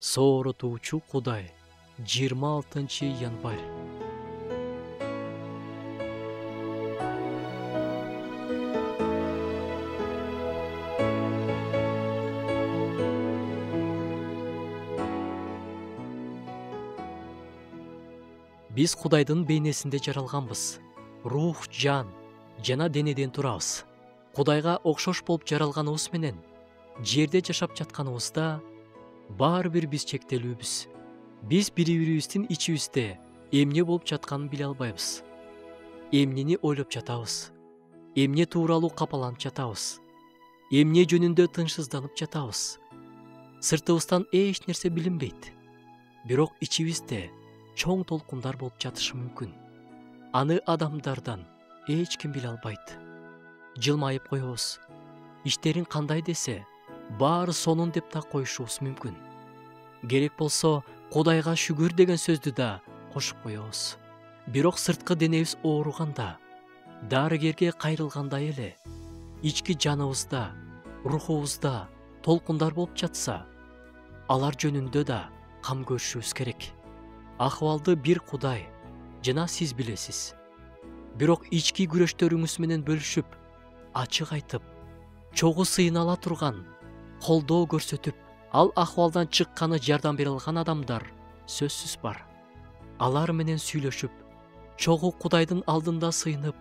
Сооротуучу Кудай. 26 январь. Биз Кудайдын бейнесинде жаралганбыз. Рух, жан жана денеден турабыз. Кудайга окшош болуп жаралганыбыз менен жерде жашап жатканыбызда баары бир биз чектелүүбүз. Биз бири-бирибиздин ичибизде эмне болуп жатканын биле албайбыз. Эмнени ойлоп жатабыз? Эмне тууралуу капаланып жатабыз? Эмне жөнүндө тынчсызданып жатабыз? Сыртыбыздан эч нерсе билинбейт. Бирок ичибизде чоң толкундар болуп жатышы мүмкүн. Аны адамдардан эч ким биле албайт. Жылмайып коебуз. Иштериң кандай десе, баары сонун деп да коюшубуз мүмкүн. Керек болсо, Кудайга шүгүр деген сөздү да кошуп коебуз. Бирок сырткы денебиз ооруганда, дарыгерге кайрылгандай эле, ички жаныбызда, рухубузда толкундар болуп жатса, алар жөнүндө да кам көрүшүбүз керек. Акыбалды бир Кудай жана сиз билесиз. Бирок ички күрөштөрүңүз менен бөлүшүп, ачык айтып, чогуу сыйнала турган, колдоо көрсөтүп, ал акыбалдан чыкканы жардам бере алган адамдар сөзсүз бар. Алар менен сүйлөшүп, чогуу Кудайдын алдында сыйынып,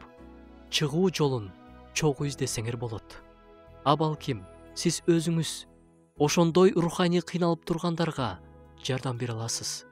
чыгуу жолун чогуу издесеңер болот. А балким сиз өзүңүз ошондой руханий кыйналып тургандарга жардам бере аласыз.